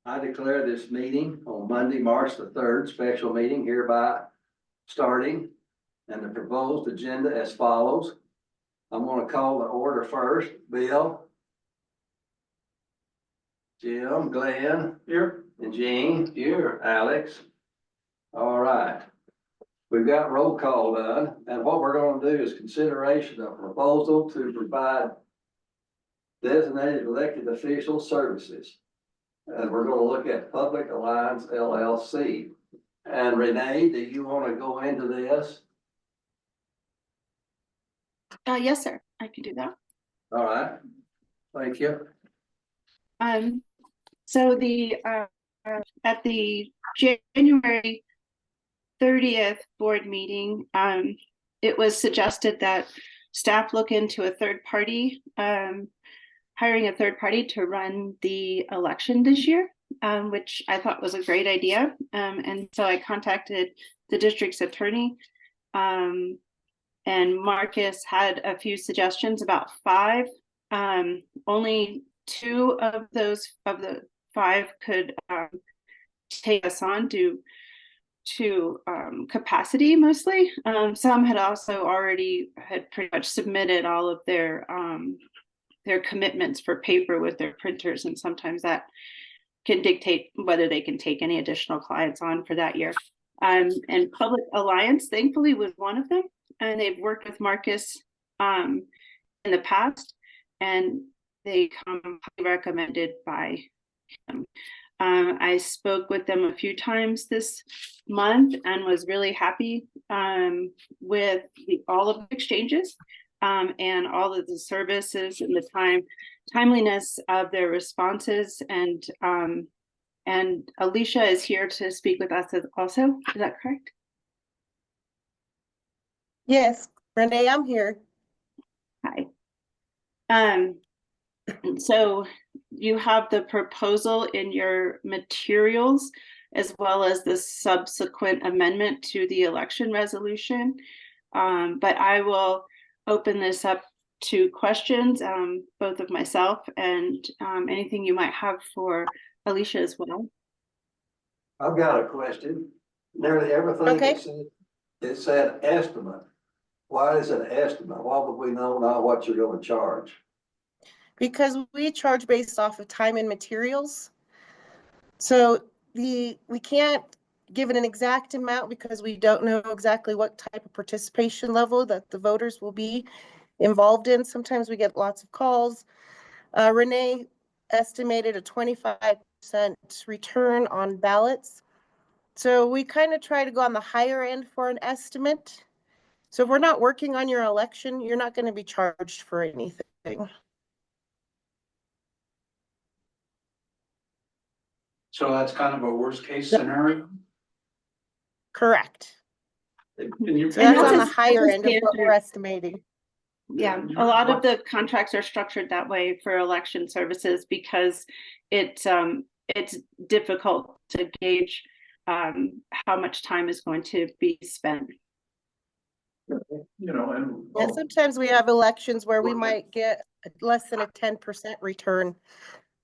I declare this meeting on Monday, March the 3rd, special meeting hereby starting. And the proposed agenda as follows. I'm gonna call the order first. Bill. Jim, Glenn. Here. And Gene. Here. Alex. All right. We've got roll call done, and what we're gonna do is consideration of proposal to provide designated elected official services. And we're gonna look at Public Alliance LLC. And Renee, do you wanna go into this? Yes, sir. I can do that. All right, thank you. So at the January 30th board meeting, it was suggested that staff look into a third party, hiring a third party to run the election this year, which I thought was a great idea. And so I contacted the district's attorney, and Marcus had a few suggestions, about 5. Only 2 of the 5 could take us on to capacity mostly. Some had also already pretty much submitted all of their commitments for paper with their printers, and sometimes that can dictate whether they can take any additional clients on for that year. And Public Alliance, thankfully, was one of them, and they've worked with Marcus in the past, and they come recommended by him. I spoke with them a few times this month and was really happy with all of the exchanges and all of the services and the timeliness of their responses. And Alicia is here to speak with us also. Is that correct? Yes, Renee, I'm here. Hi. So you have the proposal in your materials, as well as the subsequent amendment to the election resolution. But I will open this up to questions, both of myself and anything you might have for Alicia as well. I've got a question. Nearly everything Okay. it said estimate. Why is it an estimate? Why would we know not what you're gonna charge? Because we charge based off of time and materials. So we can't give it an exact amount because we don't know exactly what type of participation level that the voters will be involved in. Sometimes we get lots of calls. Renee estimated a 25% return on ballots. So we kind of try to go on the higher end for an estimate. So if we're not working on your election, you're not going to be charged for anything. So that's kind of a worst case scenario. Correct. And you, So that's that's on the a higher end of what standard. we're estimating. Yeah, a lot of the contracts are structured that way for election services because it's difficult to gauge how much time is going to be spent. And sometimes we have elections where we might get less than a 10% return.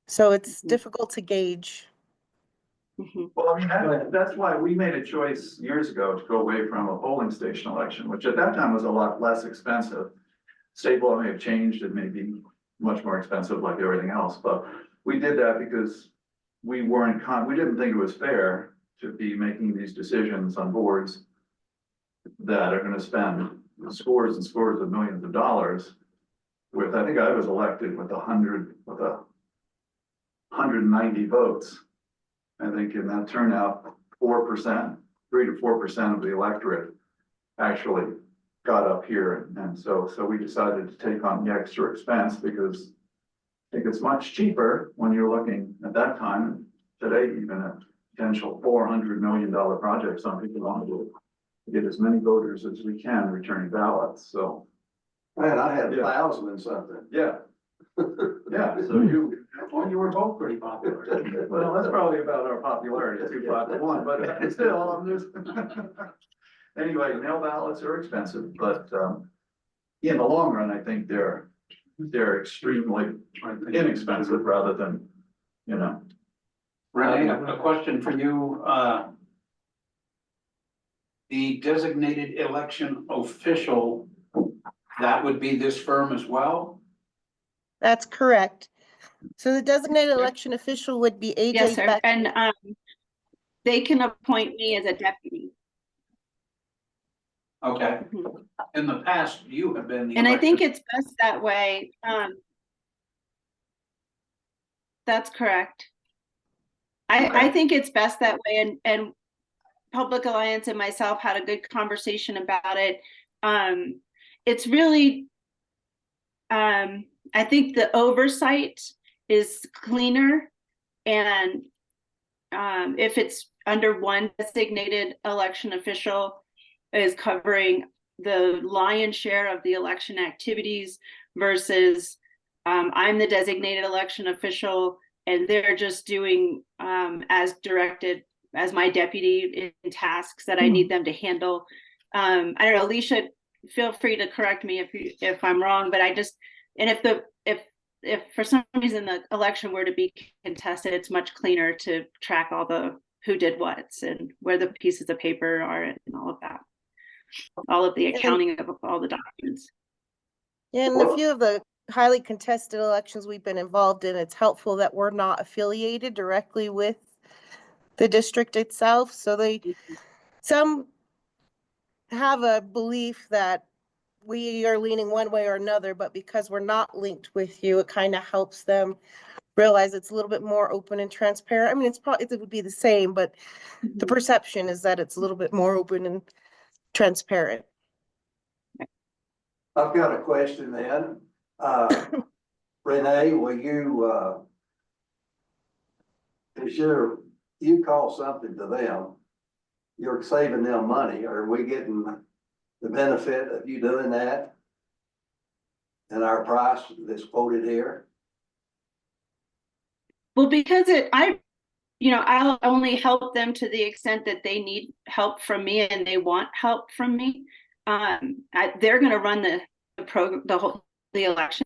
So it's difficult to gauge. Mhm. Well, I mean, that's why we made a choice years ago to go away from a polling station election, which at that time was a lot less expensive. State law may have changed, it may be much more expensive like everything else, but we did that because we didn't think it was fair to be making these decisions on boards that are gonna spend scores and scores of millions of dollars with, I think I was elected with 190 votes. I think in that turnout, 4%, 3 to 4% of the electorate actually got up here. And so we decided to take on the extra expense because I think it's much cheaper when you're looking at that time, today, even a potential $400 million project. Some people want to get as many voters as we can returning ballots. So, Man, I had Yeah. 1,000 and something. yeah. Yeah, so you were both pretty popular. well, that's probably about our popularity, 2-5 to 1, but still, I'm just. Anyway, mail ballots are expensive, but in the long run, I think they're extremely inexpensive rather than, Renee, a question for you, the designated election official, that would be this firm as well? That's correct. So the designated election official would be Yes, AJ sir. Beck. And they can appoint me as a deputy. Okay, Mhm. in the past, you have been the. And I think elected- it's best that way. That's correct. I Okay. think it's best that way, and Public Alliance and myself had a good conversation about it. It's really, I think the oversight is cleaner, and if it's under one designated election official is covering the lion's share of the election activities versus I'm the designated election official and they're just doing as directed as my deputy in tasks that I need them to handle. I don't know, Alicia, feel free to correct me if I'm wrong, but I just, and if for some reason the election were to be contested, it's much cleaner to track all the who did what's and where the pieces of paper are and all of that. All of the accounting of all the documents. In a few of the highly contested elections we've been involved in, it's helpful that we're not affiliated directly with the district itself. So some have a belief that we are leaning one way or another, but because we're not linked with you, it kind of helps them realize it's a little bit more open and transparent. I mean, it's probably, it would be the same, but the perception is that it's a little bit more open and transparent. I've got a question then. Renee, will you, you call something to them, you're saving them money, are we getting the benefit of you doing that? And our price that's quoted here? Well, because I'll only help them to the extent that they need help from me and they want help from me. They're going to run the election.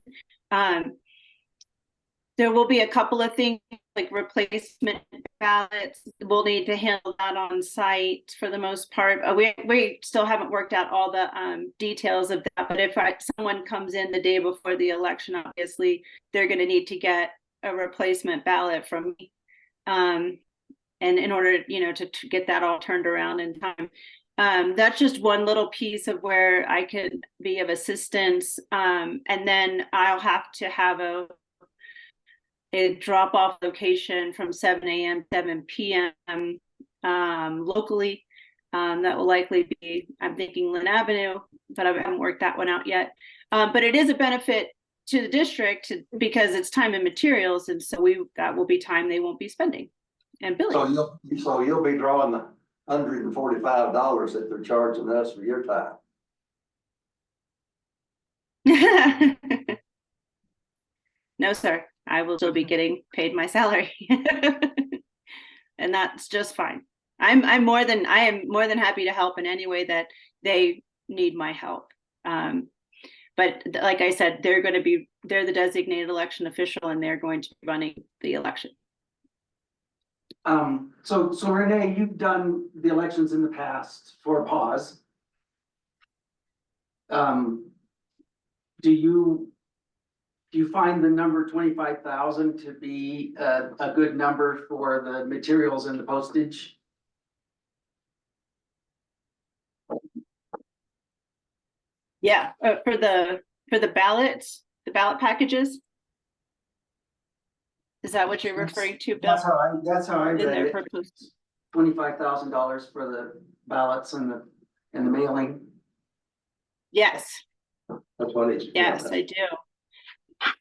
There will be a couple of things like replacement ballots. We'll need to handle that on site for the most part. We still haven't worked out all the details of that. But if someone comes in the day before the election, obviously they're going to need to get a replacement ballot from me. And in order, to get that all turned around in time. That's just one little piece of where I could be of assistance. And then I'll have to have a drop-off location from 7 a.m. 7 p.m. Locally. That will likely be, I'm thinking Lynn Avenue, but I haven't worked that one out yet. But it is a benefit to the district because it's time and materials, and so that will be time they won't be spending and billing. So you'll be drawing the $145 that they're charging us for your time. No, sir. I will still be getting paid my salary. And that's just fine. I am more than happy to help in any way that they need my help. But like I said, they're the designated election official and they're going to be running the election. So Renee, you've done the elections in the past for PAWS. Do you find the number 25,000 to be a good number for the materials and the postage? Yeah, for the ballots, the ballot packages. Is that what you're referring to, Bill? That's how I In read their it. proposal. $25,000 for the ballots and the mailing. Yes. That's what it's. Yes, I do.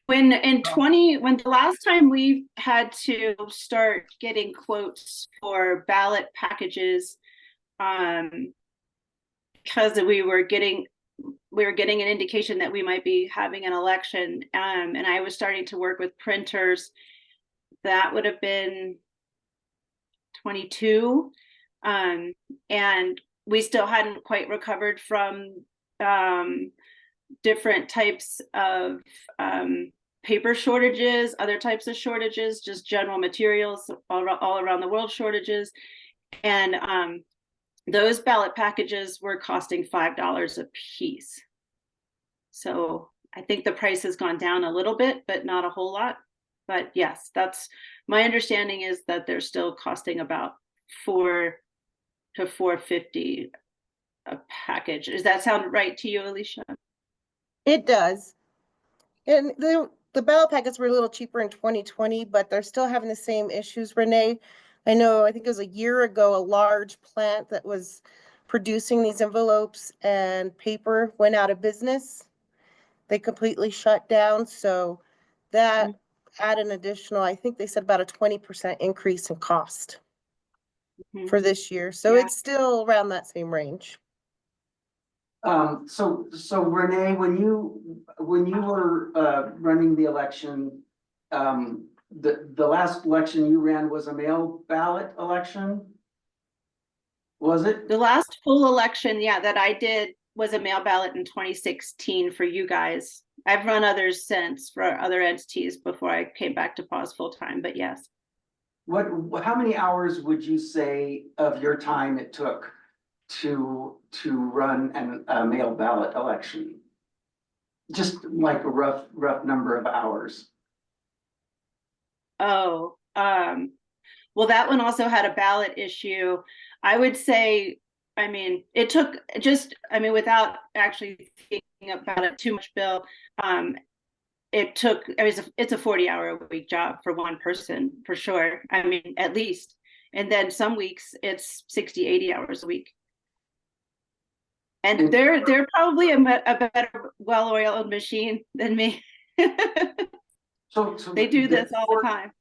When the last time we had to start getting quotes for ballot packages, because we were getting an indication that we might be having an election, and I was starting to work with printers. That would have been 22, and we still hadn't quite recovered from different types of paper shortages, other types of shortages, just general materials, all around the world shortages. And those ballot packages were costing $5 a piece. So I think the price has gone down a little bit, but not a whole lot. But yes, that's my understanding, is that they're still costing about $4 to $4.50 a package. Does that sound right to you, Alicia? It does. And the ballot packets were a little cheaper in 2020, but they're still having the same issues, Renee. I know, I think it was a year ago, a large plant that was producing these envelopes and paper went out of business. They completely shut down, so that added an additional, I think they said about a 20% increase in cost for this year. So Yeah. it's still around that same range. So Renee, when you were running the election, the last election you ran was a mail ballot election? Was it? The last full election, yeah, that I did was a mail ballot in 2016 for you guys. I've run others since for other entities before I came back to PAWS full time, but yes. How many hours would you say of your time it took to run a mail ballot election? Just like a rough number of hours. Oh, well, that one also had a ballot issue. I would say, I mean, it took just, I mean, without actually thinking about it too much, Bill, it took, it's a 40-hour-a-week job for one person, for sure. I mean, at least. And then some weeks it's 60, 80 hours a week. And they're probably a better, well-oiled machine than me. So They do this all the time.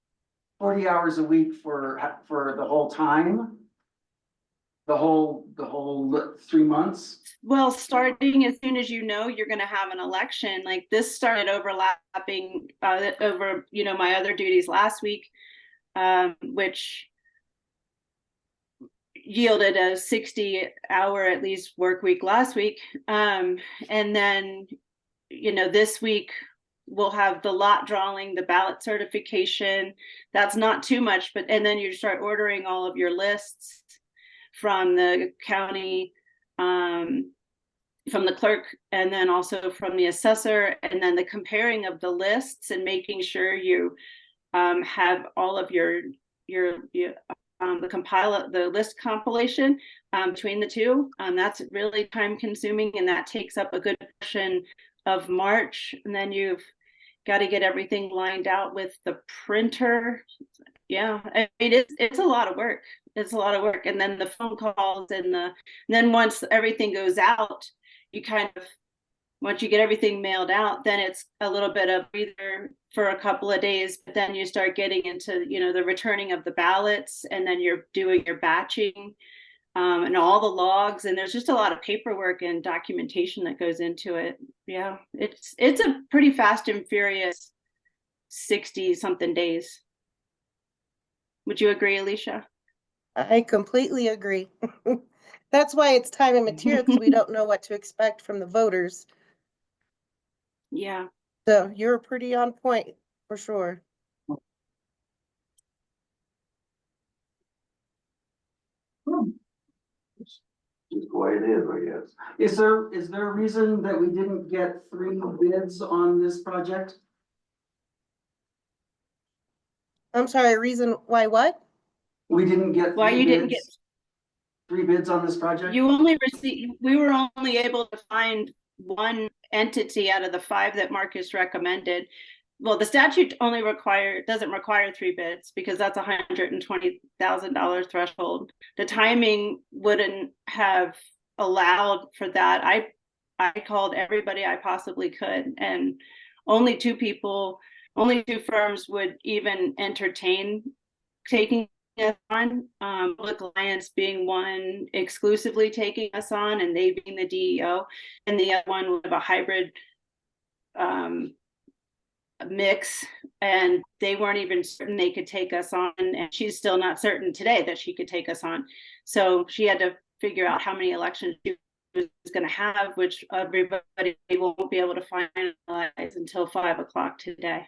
40 hours a week for the whole time? The whole 3 months? Well, starting as soon as you know you're going to have an election, like this started overlapping over, you know, my other duties last week, which yielded a 60-hour at least work week last week. And then, you know, this week we'll have the lot drawing, the ballot certification. That's not too much, but, and then you start ordering all of your lists from the county, from the clerk, and then also from the assessor, and then the comparing of the lists and making sure you have all of your the list compilation between the two. That's really time consuming, and that takes up a good portion of March. And then you've got to get everything lined out with the printer. Yeah, I mean, it's a lot of work. It's a lot of work. And then the phone calls and then once everything goes out, you kind of, once you get everything mailed out, then it's a little bit of breather for a couple of days, but then you start getting into, you know, the returning of the ballots, and then you're doing your batching and all the logs, and there's just a lot of paperwork and documentation that goes into it. Yeah, it's a pretty fast and furious 60 something days. Would you agree, Alicia? I completely agree. That's why it's time and material, because we don't know what to expect from the voters. Yeah. So you're pretty on point for sure. Just the way it is, I guess. Is there a reason that we didn't get 3 bids on this project? I'm sorry, reason why what? We didn't get Why you didn't get 3 bids on this project? You only received, we were only able to find one entity out of the 5 that Marcus recommended. Well, the statute only doesn't require 3 bids because that's $120,000 threshold. The timing wouldn't have allowed for that. I called everybody I possibly could, and only 2 firms would even entertain taking us on. Public Alliance being one exclusively taking us on, and they being the DEO, and the other one would have a hybrid mix, and they weren't even certain they could take us on, and she's still not certain today that she could take us on. So she had to figure out how many elections she is gonna have, which everybody won't be able to finalize until 5 o'clock today.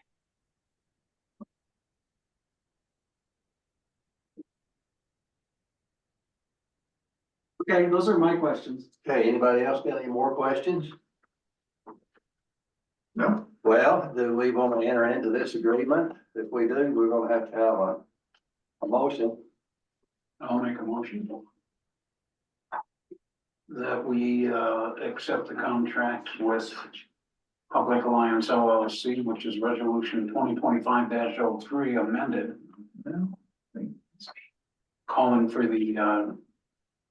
Okay, those are my questions. Okay, anybody else got any more questions? No? Well, do we want to enter into this agreement? If we do, we're gonna have to have a motion. I'll make a motion. That we, accept the contract with Public Alliance LLC, which is resolution 2025-03 amended, No? calling for the,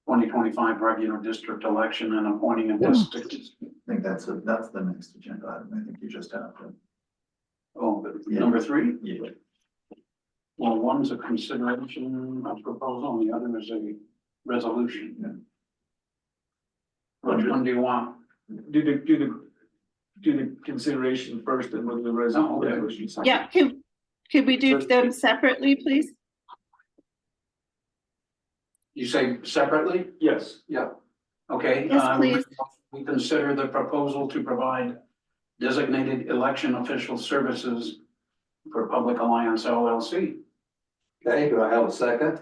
2025 regular district election and appointing a district. I think that's the next agenda item. I think you just have to. Oh, but number 3? Yeah. Well, one's a consideration of proposal and the other is a resolution. Which one do you want? Do the consideration first and with the Oh, okay. resolution. second. Yeah, could we do them separately, please? You say separately? Yes, Yeah. Okay. Yes, please. We consider the proposal to provide designated election official services for Public Alliance LLC. Okay, do I have a second?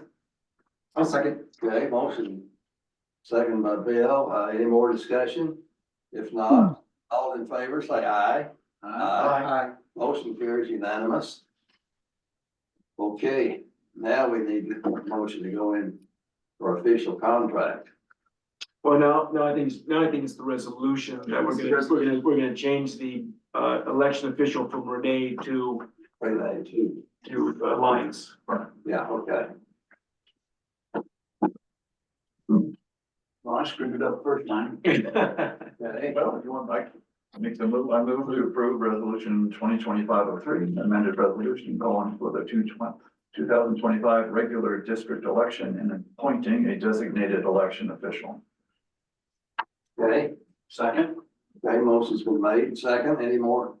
I'll second. Okay, motion. Second by Bill. Any more discussion? If not, all in favor, say aye. Aye. Motion carries unanimous. Okay, now we need a motion to go in for official contract. well, no, I think it's the resolution that we're gonna change the election official from Renee to Relay two. Alliance. Yeah, okay. Well, I screwed it up first time. Okay. Well, if you want, I I move to approve resolution 2025-03, amended resolution going for the 2025 regular district election and appointing a designated election official. Okay, Second? okay, motion's been made. Second, any more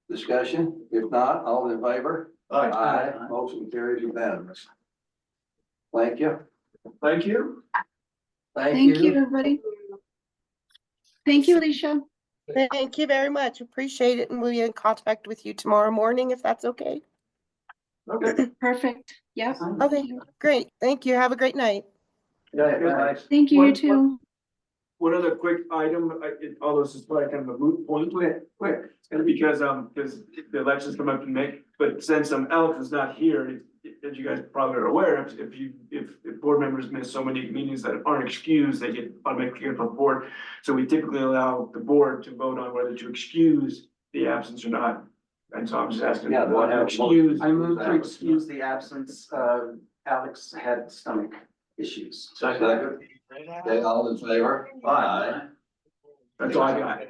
discussion? If not, all in favor? Aye. Motion carries unanimous. Thank you. Thank you. Thank you, everybody. Thank you, Alicia. Thank you very much. Appreciate it. And we'll be in contact with you tomorrow morning if that's okay. Okay. Perfect. Yep. Okay, great. Thank you. Have a great night. Yeah, thanks. Thank you, you What- too. One other quick item, although this is probably kind of a moot point, Quick. because the elections come up in May, but since Alex is not here, as you guys probably are aware, if board members miss so many meetings that aren't excused, they get automatically get from board. So we typically allow the board to vote on whether to excuse the absence or not. And so I'm just asking. Yeah, what have a excuse. I move to excuse the absence of Alex had stomach issues. Second. Okay, all in favor? Aye. That's all I got.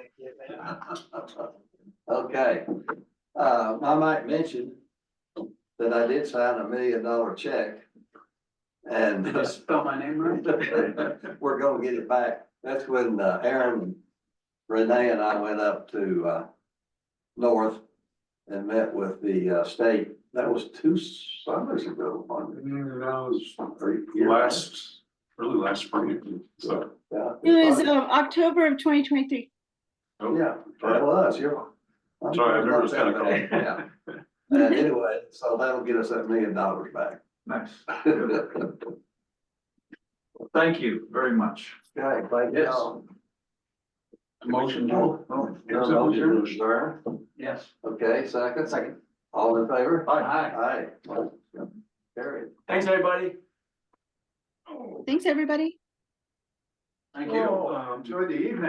Okay, I might mention that I did sign $1 million check. And Did I spell my name right? we're gonna get it back. That's when Aaron, and Renee and I went up to North and met with the state. That was 2 summers ago. wasn't it? That was Or year. really last spring, so. Yeah. It was October of 2023. Yeah, that was, you're. Sorry, I remember it was kinda cold. Yeah. And anyway, so that'll get us that $1 million back. Nice. Thank you very much. Okay, thank you. Yes. Motion. Your motion is adjourned. Yes. Okay, second. Second. All in favor? Aye. Aye. Carried. Thanks, everybody. Thanks, everybody. Thank you. Enjoy the evening.